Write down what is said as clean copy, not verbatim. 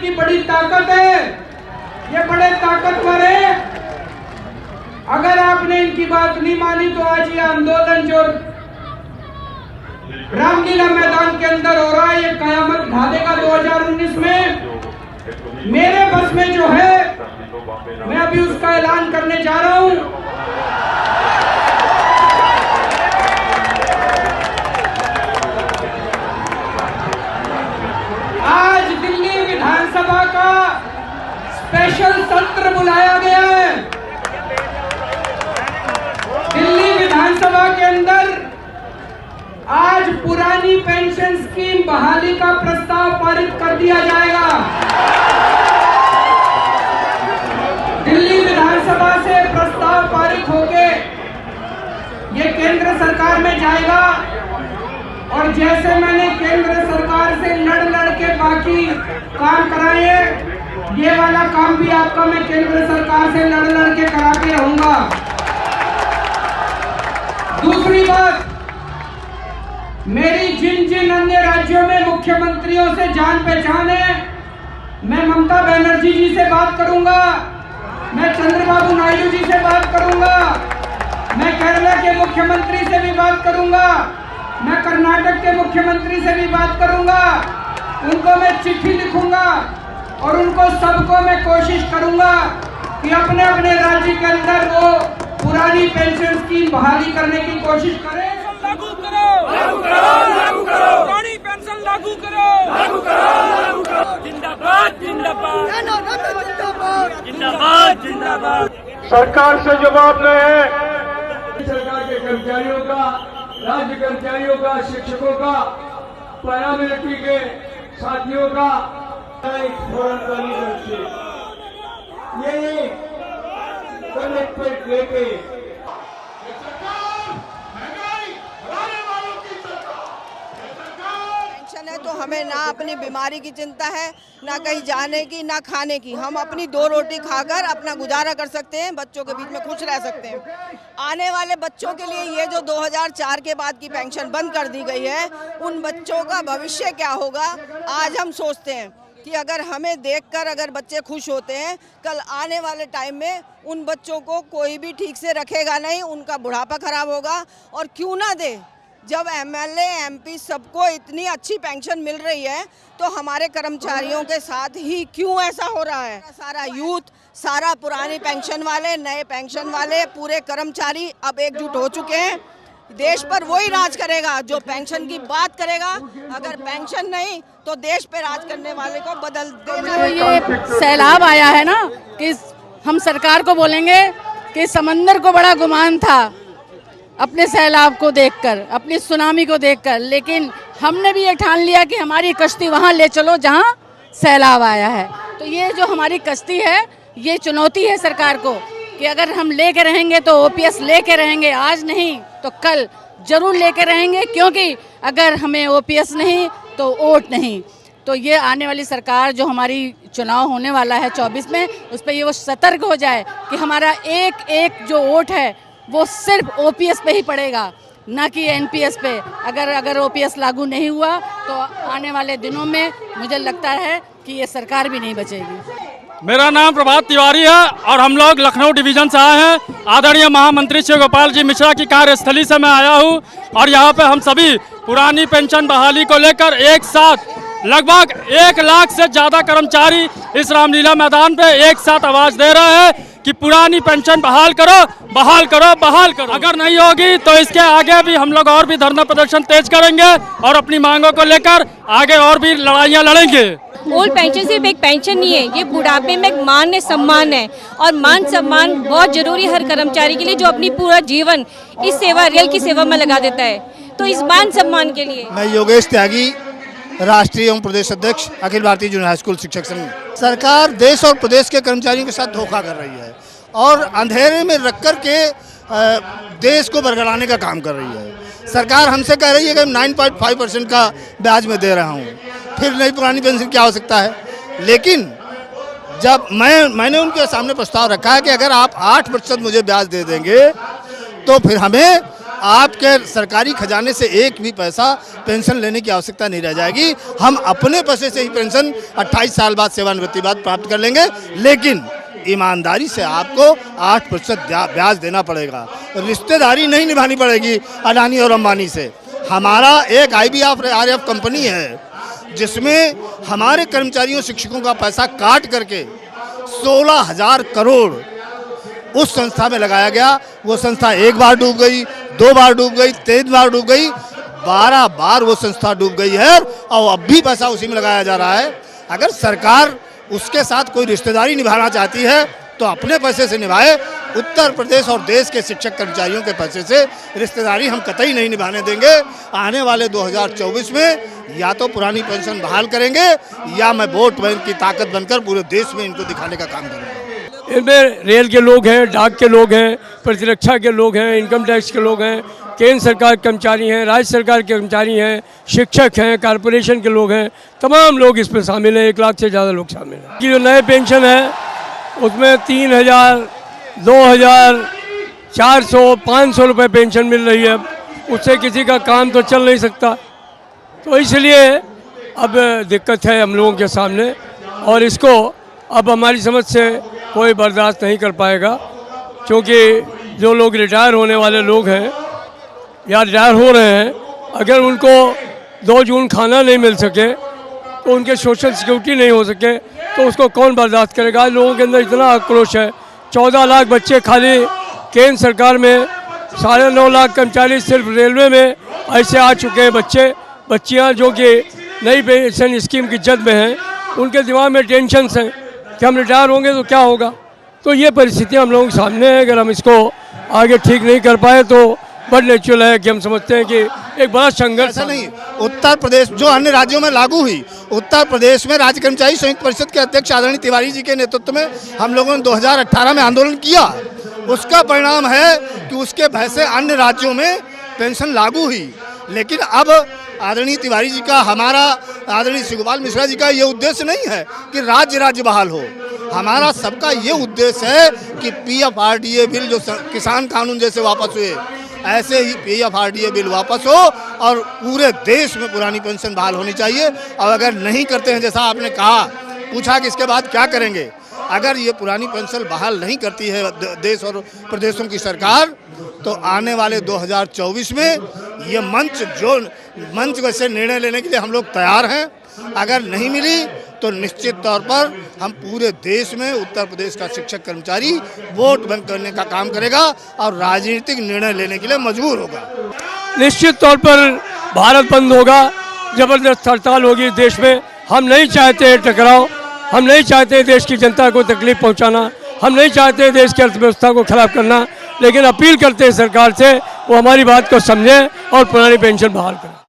इनकी बड़ी ताकत है, ये बड़े ताकतवर है। अगर आपने इनकी बात नहीं मानी तो आज ये आंदोलन जो रामलीला मैदान के अंदर हो रहा है ये कयामत ढा देगा 2019 में। मेरे बस में जो है मैं अभी उसका ऐलान करने जा रहा हूं। आज दिल्ली विधानसभा का स्पेशल सत्र बुलाया गया है। दिल्ली विधानसभा के अंदर आज पुरानी पेंशन स्कीम बहाली का प्रस्ताव पारित कर दिया जाएगा। दिल्ली विधानसभा से प्रस्ताव पारित होके ये केंद्र सरकार में जाएगा और जैसे मैंने केंद्र सरकार से लड़ के बाकी काम कराए, ये वाला काम भी आपका मैं केंद्र सरकार से लड़ के करा के रहूंगा। दूसरी बात, मेरी जिन अन्य राज्यों में मुख्यमंत्रियों से जान पहचान है, मैं ममता बनर्जी जी से बात करूंगा, मैं चंद्रबाबू नायडू जी से बात करूंगा, मैं केरला के मुख्यमंत्री से भी बात करूंगा, मैं कर्नाटक के मुख्यमंत्री से भी बात करूंगा। उनको मैं चिट्ठी लिखूंगा और उनको सबको मैं कोशिश करूंगा कि अपने अपने राज्य के अंदर वो पुरानी पेंशन स्कीम बहाली करने की कोशिश करें। लागू करो, लागू करो, लागू करो, पुरानी पेंशन लागू करो, लागू करो, लागू करो। जिंदाबाद, जिंदाबाद, जिंदाबाद, जिंदाबाद, जिंदाबाद। सरकार से जवाब नहीं है। सरकार के कर्मचारियों का, राज्य कर्मचारियों का, शिक्षकों का, पैरामिलिट्री के साथियों का ये कलेक्ट्रेट लेके है तो हमें ना अपनी बीमारी की चिंता है, ना कहीं जाने की, ना खाने की। हम अपनी 2 रोटी खाकर अपना गुजारा कर सकते हैं, बच्चों के बीच में खुश रह सकते हैं। आने वाले बच्चों के लिए ये जो 2004 के बाद की पेंशन बंद कर दी गई है, उन बच्चों का भविष्य क्या होगा आज हम सोचते हैं कि अगर हमें देखकर अगर बच्चे खुश होते हैं, कल आने वाले टाइम में उन बच्चों को कोई भी ठीक से रखेगा नहीं, उनका बुढ़ापा खराब होगा। और क्यों ना दे, जब एमएलए एमपी सबको इतनी अच्छी पेंशन मिल रही है तो हमारे कर्मचारियों के साथ ही क्यों ऐसा हो रहा है। सारा यूथ, सारा पुरानी पेंशन वाले, नए पेंशन वाले, पूरे कर्मचारी अब एकजुट हो चुके हैं। देश पर वही राज करेगा जो पेंशन की बात करेगा। अगर पेंशन नहीं तो देश पे राज करने वाले को बदल देना। तो ये सैलाब आया है ना कि हम सरकार को बोलेंगे कि समंदर को बड़ा गुमान था अपने सैलाब को देखकर, अपनी सुनामी को देखकर, लेकिन हमने भी ये ठान लिया कि हमारी कश्ती वहाँ ले चलो जहाँ सैलाब आया है। तो ये जो हमारी कश्ती है ये चुनौती है सरकार को कि अगर हम लेके रहेंगे तो ओपीएस लेके रहेंगे, आज नहीं तो कल जरूर लेके रहेंगे, क्योंकि अगर हमें ओपीएस नहीं तो वोट नहीं। तो ये आने वाली सरकार जो हमारी चुनाव होने वाला है 24 में, उस पर ये वो सतर्क हो जाए कि हमारा एक एक जो वोट है वो सिर्फ ओपीएस पे ही पड़ेगा, ना कि एनपीएस पे। अगर ओपीएस लागू नहीं हुआ तो आने वाले दिनों में मुझे लगता है कि ये सरकार भी नहीं बचेगी। मेरा नाम प्रभात तिवारी है और हम लोग लखनऊ डिवीजन से आए हैं। आदरणीय महामंत्री शिव गोपाल जी मिश्रा की कार्यस्थली से मैं आया हूं और यहां पे हम सभी पुरानी पेंशन बहाली को लेकर एक साथ लगभग 1 लाख से ज़्यादा कर्मचारी इस रामलीला मैदान पे एक साथ आवाज़ दे रहे हैं कि पुरानी पेंशन बहाल करो, बहाल करो, बहाल करो। अगर नहीं होगी तो इसके आगे भी हम लोग और भी धरना प्रदर्शन तेज करेंगे और अपनी मांगों को लेकर आगे और भी लड़ाइयाँ लड़ेंगे। ओल्ड पेंशन सिर्फ एक पेंशन नहीं है, ये बुढ़ापे में एक मान सम्मान है और मान सम्मान बहुत जरूरी हर कर्मचारी के लिए जो अपनी पूरा जीवन इस सेवा रेल की सेवा में लगा देता है। तो इस मान सम्मान के लिए मैं योगेश त्यागी, राष्ट्रीय एवं प्रदेश अध्यक्ष Akhil Bharatiya junior high school शिक्षक संघ। सरकार देश और प्रदेश के कर्मचारियों के साथ धोखा कर रही है और अंधेरे में रख कर के देश को बरगलाने का काम कर रही है। सरकार हमसे कह रही है कि 9.5% का ब्याज में दे रहा हूँ, फिर नई पुरानी पेंशन क्या हो सकता है। लेकिन जब मैंने उनके सामने प्रस्ताव रखा है कि अगर आप 8% मुझे ब्याज दे देंगे तो फिर हमें आपके सरकारी खजाने से एक भी पैसा पेंशन लेने की आवश्यकता नहीं रह जाएगी। हम अपने पैसे से ही पेंशन 28 साल बाद सेवानिवृत्ति बाद प्राप्त कर लेंगे, लेकिन ईमानदारी से आपको 8% ब्याज देना पड़ेगा। रिश्तेदारी नहीं निभानी पड़ेगी अडानी और अंबानी से। हमारा एक IBRF कंपनी है जिसमें हमारे कर्मचारियों शिक्षकों का पैसा काट करके 16,000 करोड़ उस संस्था में लगाया गया। वो संस्था एक बार डूब गई, 2 बार डूब गई, 3 बार डूब गई, 12 बार वो संस्था डूब गई है और अब भी पैसा उसी में लगाया जा रहा है। अगर सरकार उसके साथ कोई रिश्तेदारी निभाना चाहती है तो अपने पैसे से निभाए। उत्तर प्रदेश और देश के शिक्षक कर्मचारियों के पैसे से रिश्तेदारी हम कतई नहीं निभाने देंगे। आने वाले 2024 में या तो पुरानी पेंशन बहाल करेंगे या मैं वोट बैंक की ताकत बनकर पूरे देश में इनको दिखाने का काम करूँगा। इनमें रेल के लोग हैं, डाक के लोग हैं, प्रतिरक्षा के लोग हैं, इनकम टैक्स के लोग हैं, केंद्र सरकार के कर्मचारी हैं, राज्य सरकार के कर्मचारी हैं, शिक्षक हैं, कारपोरेशन के लोग हैं, तमाम लोग इसमें शामिल हैं। 1 लाख से ज़्यादा लोग शामिल हैं। कि जो नए पेंशन है उसमें 3,000, 2,000, 400, 500 रुपये पेंशन मिल रही है। उससे किसी का काम तो चल नहीं सकता, तो इसलिए अब दिक्कत है हम लोगों के सामने और इसको अब हमारी समझ से कोई बर्दाश्त नहीं कर पाएगा, क्योंकि जो लोग रिटायर होने वाले लोग हैं या रिटायर हो रहे हैं, अगर उनको 2 जून खाना नहीं मिल सके तो उनके सोशल सिक्योरिटी नहीं हो सके तो उसको कौन बर्दाश्त करेगा। लोगों के अंदर इतना आक्रोश है। 14 लाख बच्चे खाली केंद्र सरकार में, 9.5 लाख कर्मचारी सिर्फ रेलवे में ऐसे आ चुके हैं बच्चियाँ जो कि नई पेंशन स्कीम की जद में हैं। उनके दिमाग में टेंशन है कि हम रिटायर होंगे तो क्या होगा। तो ये परिस्थितियाँ हम लोगों के सामने है। अगर हम इसको आगे ठीक नहीं कर पाए तो बड़ा नेचुरल है कि हम समझते हैं कि एक बड़ा संघर्ष। ऐसा नहीं, उत्तर प्रदेश जो अन्य राज्यों में लागू हुई, उत्तर प्रदेश में राज्य कर्मचारी संयुक्त परिषद के अध्यक्ष आदरणीय तिवारी जी के नेतृत्व में हम लोगों ने 2018 में आंदोलन किया। उसका परिणाम है कि उसके भय से अन्य राज्यों में पेंशन लागू हुई। लेकिन अब आदरणीय तिवारी जी का, हमारा आदरणीय शिवपाल मिश्रा जी का ये उद्देश्य नहीं है कि राज्य बहाल हो। हमारा सबका ये उद्देश्य है कि PFRDA बिल जो किसान कानून जैसे वापस हुए, ऐसे ही PFRDA बिल वापस हो और पूरे देश में पुरानी पेंशन बहाल होनी चाहिए। और अगर नहीं करते हैं, जैसा आपने कहा, पूछा कि इसके बाद क्या करेंगे, अगर ये पुरानी पेंशन बहाल नहीं करती है देश और प्रदेशों की सरकार, तो आने वाले 2024 में ये मंच वैसे निर्णय लेने के लिए हम लोग तैयार हैं। अगर नहीं मिली तो निश्चित तौर पर हम पूरे देश में उत्तर प्रदेश का शिक्षक कर्मचारी वोट बैंक करने का काम करेगा और राजनीतिक निर्णय लेने के लिए मजबूर होगा। निश्चित तौर पर भारत बंद होगा, जबरदस्त हड़ताल होगी देश में। हम नहीं चाहते टकराव, हम नहीं चाहते देश की जनता को तकलीफ पहुंचाना, हम नहीं चाहते देश की अर्थव्यवस्था को खराब करना, लेकिन अपील करते हैं सरकार से वो हमारी बात को समझे और पुरानी पेंशन बहाल करें।